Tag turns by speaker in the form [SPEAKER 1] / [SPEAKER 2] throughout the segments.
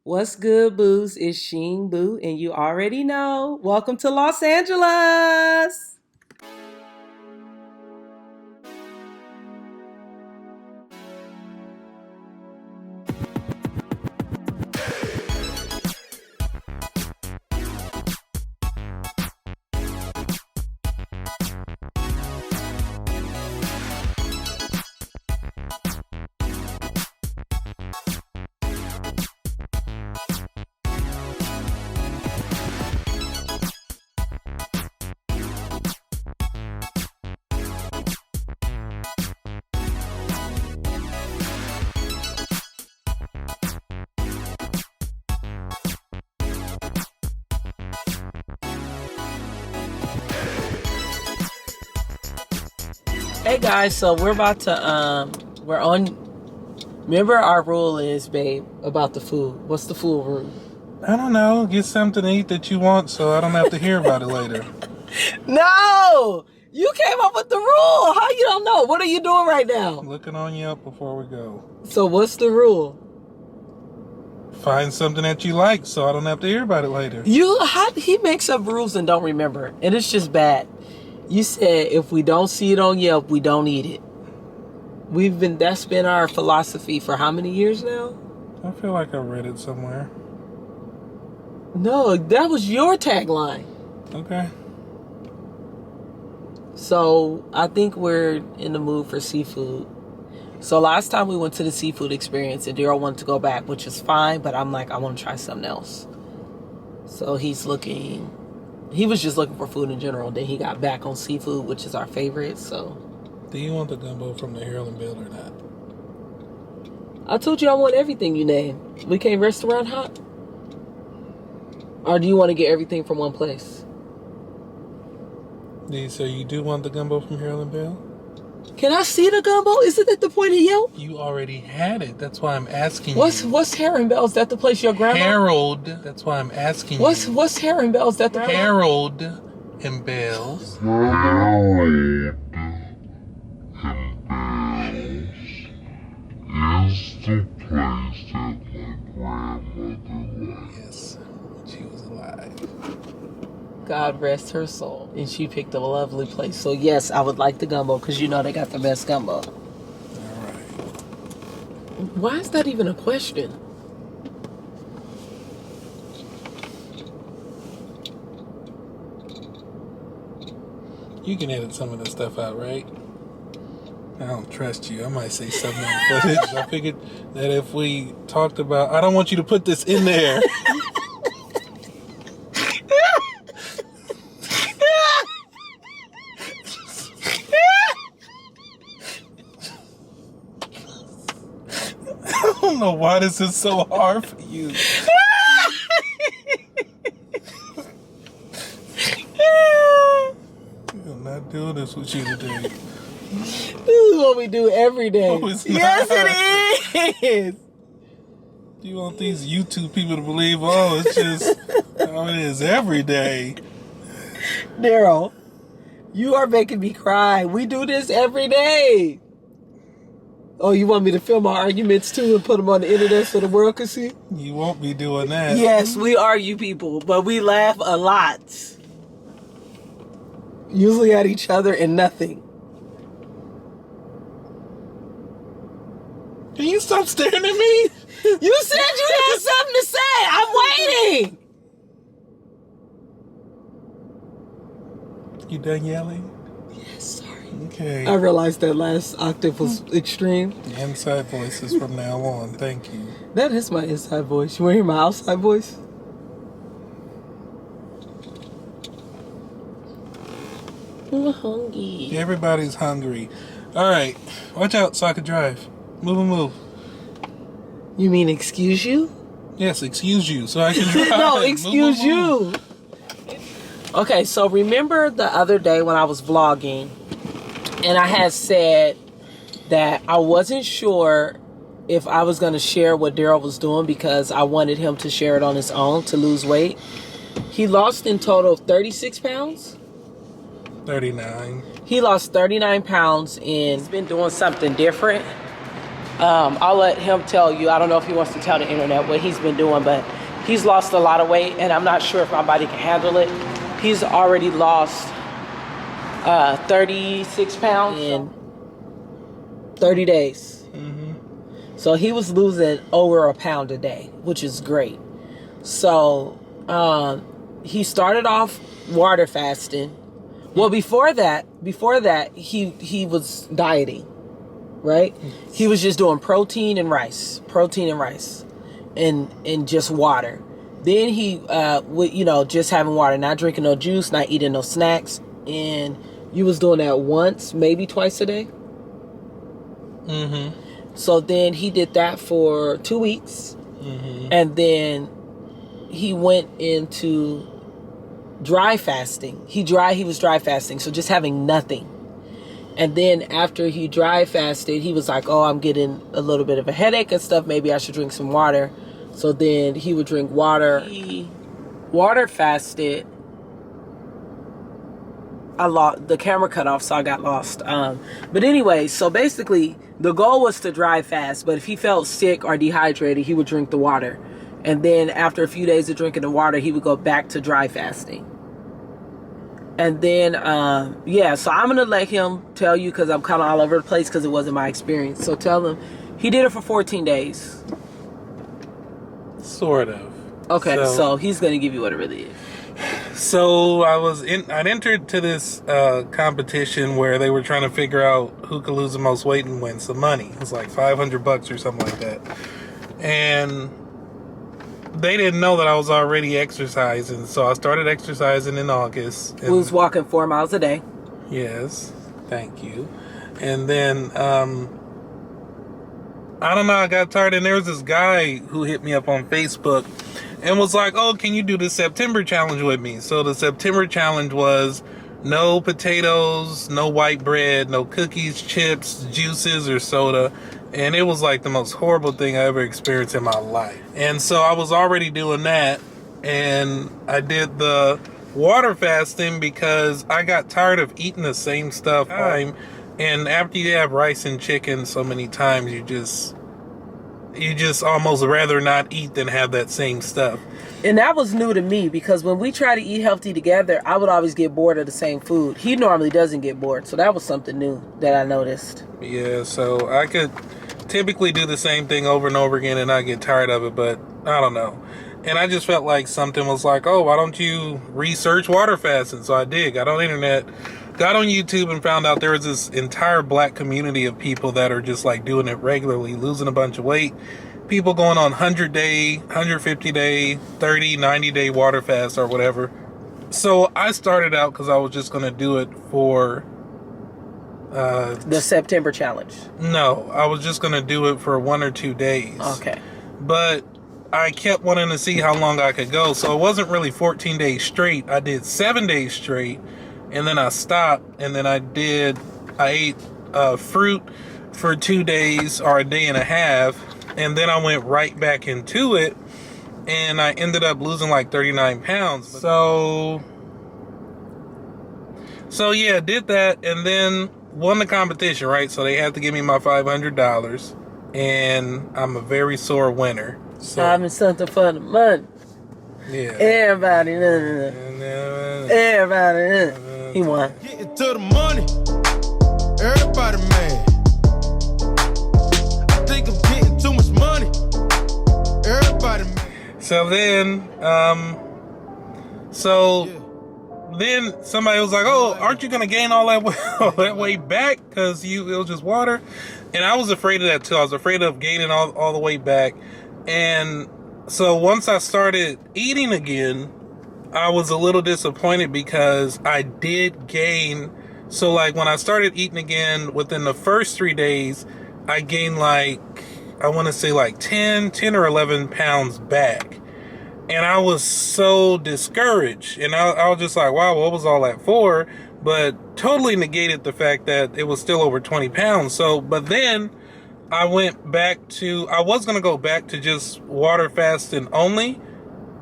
[SPEAKER 1] What's good, boos? It's Sheen Boo, and you already know. Welcome to Los Angeles. Hey guys, so we're about to we're on. Remember our rule is, babe, about the food. What's the food rule?
[SPEAKER 2] I don't know. Get something to eat that you want so I don't have to hear about it later.
[SPEAKER 1] No, you came up with the rule. How you don't know? What are you doing right now?
[SPEAKER 2] Looking on you up before we go.
[SPEAKER 1] So what's the rule?
[SPEAKER 2] Find something that you like so I don't have to hear about it later.
[SPEAKER 1] He makes up rules and don't remember, and it's just bad. You said if we don't see it on Yelp, we don't eat it. That's been our philosophy for how many years now?
[SPEAKER 2] I feel like I read it somewhere.
[SPEAKER 1] No, that was your tagline.
[SPEAKER 2] Okay.
[SPEAKER 1] So I think we're in the mood for seafood. So last time we went to the seafood experience and Daryl wanted to go back, which is fine, but I'm like, I want to try something else. So he was just looking for food in general. Then he got back on seafood, which is our favorite. So,
[SPEAKER 2] do you want the gumbo from the Harold Bill or not?
[SPEAKER 1] I told you I want everything you named. We can't restaurant hop. Or do you want to get everything from one place?
[SPEAKER 2] So you do want the gumbo from Harold Bill?
[SPEAKER 1] Can I see the gumbo? Is it at the point of Yelp?
[SPEAKER 2] You already had it. That's why I'm asking
[SPEAKER 1] you. What's Heron Bell? Is that the place your grandma?
[SPEAKER 2] Harold. That's why I'm asking you.
[SPEAKER 1] What's Heron Bell? Is that the
[SPEAKER 2] Harold and Bells.
[SPEAKER 3] Harold and Bells is the place that my grandmother liked.
[SPEAKER 2] Yes, she was alive.
[SPEAKER 1] God rest her soul. And she picked a lovely place. So yes, I would like the gumbo because you know they got the best gumbo.
[SPEAKER 2] All right.
[SPEAKER 1] Why is that even a question?
[SPEAKER 2] You can edit some of this stuff out, right? I don't trust you. I might say something on footage. I figured that if we talked about... I don't want you to put this in there. I don't know why this is so hard for you. I'm not doing this with you today.
[SPEAKER 1] This is what we do every day.
[SPEAKER 2] No, it's not.
[SPEAKER 1] Yes, it is.
[SPEAKER 2] You want these YouTube people to believe, it's just how it is every day.
[SPEAKER 1] Daryl, you are making me cry. We do this every day. Oh, you want me to film our arguments too and put them on the internet so the world can see?
[SPEAKER 2] You won't be doing that.
[SPEAKER 1] Yes, we argue people, but we laugh a lot. Usually at each other and nothing.
[SPEAKER 2] Can you stop staring at me?
[SPEAKER 1] You said you had something to say. I'm waiting.
[SPEAKER 2] You done yelling?
[SPEAKER 1] Yes, sorry.
[SPEAKER 2] Okay.
[SPEAKER 1] I realized that last octave was extreme.
[SPEAKER 2] Inside voices from now on. Thank you.
[SPEAKER 1] That is my inside voice. You want to hear my outside voice? I'm hungry.
[SPEAKER 2] Everybody's hungry. All right. Watch out so I can drive. Move.
[SPEAKER 1] You mean excuse you?
[SPEAKER 2] Yes, excuse you so I can drive.
[SPEAKER 1] No, excuse
[SPEAKER 2] move.
[SPEAKER 1] you. Okay, so remember the other day when I was vlogging and I had said that I wasn't sure if I was going to share what Daryl was doing because I wanted him to share it on his own to lose weight. He lost in total 36 pounds.
[SPEAKER 2] 39.
[SPEAKER 1] He lost 39 pounds and he's been doing something different. I'll let him tell you. I don't know if he wants to tell the internet what he's been doing, but he's lost a lot of weight, and I'm not sure if my body can handle it. He's already lost 36 pounds in 30 days. So he was losing over a pound a day, which is great. So he started off water fasting. Well, before that, he was dieting, right? He was just doing protein and rice, and just water. Then he would, just having water, not drinking no juice, not eating no snacks, and you was doing that once, maybe twice a day. So then he did that for 2 weeks, and then he went into dry fasting. He was dry fasting, so just having nothing. And then after he dry fasted, he was like, oh, I'm getting a little bit of a headache and stuff. Maybe I should drink some water. So then he would drink water. He water fasted. The camera cut off, so I got lost. But anyway, so basically the goal was to dry fast, but if he felt sick or dehydrated, he would drink the water. And then after a few days of drinking the water, he would go back to dry fasting. And then, so I'm going to let him tell you, because I'm kind of all over the place because it wasn't my experience. So tell him, he did it for 14 days.
[SPEAKER 2] Sort of.
[SPEAKER 1] Okay, so he's going to give you what it really is.
[SPEAKER 2] So I'd entered to this competition where they were trying to figure out who could lose the most weight and win some money. It was like $500 or something like that. And they didn't know that I was already exercising, so I started exercising in August.
[SPEAKER 1] We was walking 4 miles a day.
[SPEAKER 2] Yes, thank you. And then, I don't know, I got tired, and there was this guy who hit me up on Facebook and was like, oh, can you do the September challenge with me? So the September challenge was no potatoes, no white bread, no cookies, chips, juices, or soda. And it was like the most horrible thing I ever experienced in my life. And so I was already doing that. And I did the water fasting because I got tired of eating the same stuff all the time. And after you have rice and chicken so many times, you just almost rather not eat than have that same stuff.
[SPEAKER 1] And that was new to me, because when we try to eat healthy together, I would always get bored of the same food. He normally doesn't get bored. So that was something new that I noticed.
[SPEAKER 2] Yeah, so I could typically do the same thing over and over again and not get tired of it, but I don't know. And I just felt like something was like, oh, why don't you research water fasting? So I did. Got on the internet, got on YouTube, and found out there was this entire black community of people that are just like doing it regularly, losing a bunch of weight. People going on 100-day, 150-day, 30, 90-day water fast or whatever. So I started out because I was just going to do it for
[SPEAKER 1] the September challenge.
[SPEAKER 2] No, I was just going to do it for 1 or 2 days.
[SPEAKER 1] Okay.
[SPEAKER 2] But I kept wanting to see how long I could go. So it wasn't really 14 days straight. I did 7 days straight. And then I stopped. And then I ate fruit for 2 days or a day and a half. And then I went right back into it. And I ended up losing like 39 pounds. So yeah, did that. And then won the competition, right? So they had to give me my $500. And I'm a very sore winner. So
[SPEAKER 1] having something for the money.
[SPEAKER 2] Yeah.
[SPEAKER 1] Everybody. He won.
[SPEAKER 4] Getting to the money. Everybody mad. I think I'm getting too much money. Everybody mad.
[SPEAKER 2] So then, then somebody was like, oh, aren't you going to gain all that weight back? Because it was just water. And I was afraid of that too. I was afraid of gaining all the weight back. And so once I started eating again, I was a little disappointed because I did gain. So like when I started eating again, within the first 3 days, I gained like, I want to say like 10 or 11 pounds back. And I was so discouraged. And I was just like, wow, what was all that for? But totally negated the fact that it was still over 20 pounds. So, but then I went back to, I was going to go back to just water fasting only.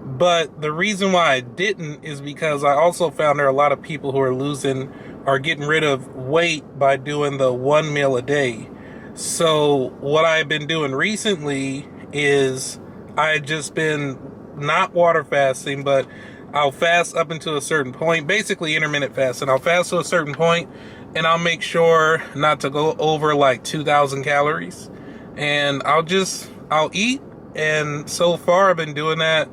[SPEAKER 2] But the reason why I didn't is because I also found there are a lot of people who are getting rid of weight by doing the 1 meal a day. So what I've been doing recently is I just been not water fasting, but I'll fast up until a certain point, basically intermittent fasting. I'll fast to a certain point, and I'll make sure not to go over like 2,000 calories. And I'll eat. And so far I've been doing that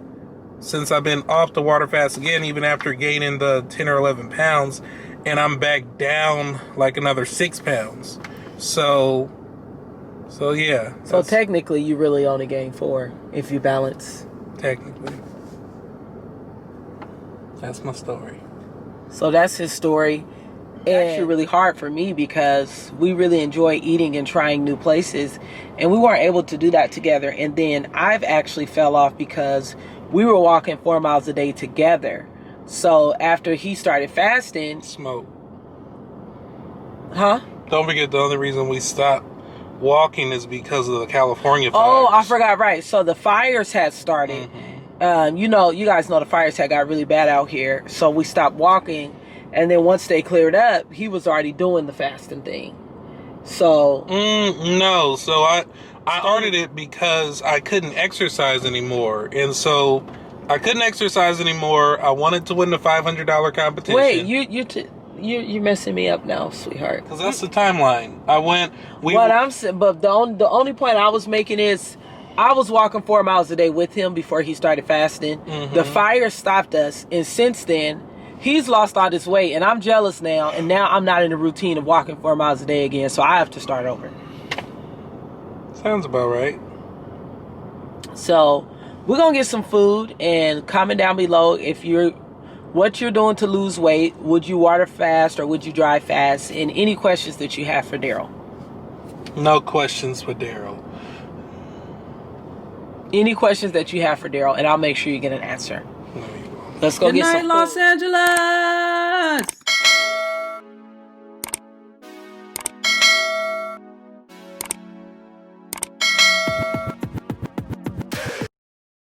[SPEAKER 2] since I've been off the water fast again, even after gaining the 10 or 11 pounds. And I'm back down like another 6 pounds. So yeah.
[SPEAKER 1] So technically, you really only gain 4 if you balance.
[SPEAKER 2] Technically. That's my story.
[SPEAKER 1] So that's his story. It's actually really hard for me because we really enjoy eating and trying new places, and we weren't able to do that together. And then I've actually fell off because we were walking 4 miles a day together. So after he started fasting,
[SPEAKER 2] Smoke.
[SPEAKER 1] huh?
[SPEAKER 2] Don't forget, the only reason we stopped walking is because of the California fires.
[SPEAKER 1] Oh, I forgot. Right. So the fires had started. You guys know the fires had got really bad out here. So we stopped walking. And then once they cleared up, he was already doing the fasting thing. So
[SPEAKER 2] no. So I started it because I couldn't exercise anymore. And so I couldn't exercise anymore. I wanted to win the $500 competition.
[SPEAKER 1] wait, you're messing me up now, sweetheart.
[SPEAKER 2] Because that's the timeline.
[SPEAKER 1] But the only point I was making is I was walking 4 miles a day with him before he started fasting.
[SPEAKER 2] Mm-hmm.
[SPEAKER 1] The fire stopped us, and since then he's lost all this weight, and I'm jealous now. And now I'm not in the routine of walking 4 miles a day again, so I have to start over.
[SPEAKER 2] Sounds about right.
[SPEAKER 1] So we're gonna get some food, and comment down below what you're doing to lose weight. Would you water fast or would you dry fast? And any questions that you have for Daryl.
[SPEAKER 2] No questions for Daryl.
[SPEAKER 1] Any questions that you have for Daryl, and I'll make sure you get an answer.
[SPEAKER 2] No, you won't.
[SPEAKER 1] Let's go
[SPEAKER 5] Good
[SPEAKER 1] get
[SPEAKER 5] night,
[SPEAKER 1] some
[SPEAKER 5] Los
[SPEAKER 1] food.
[SPEAKER 5] Angeles.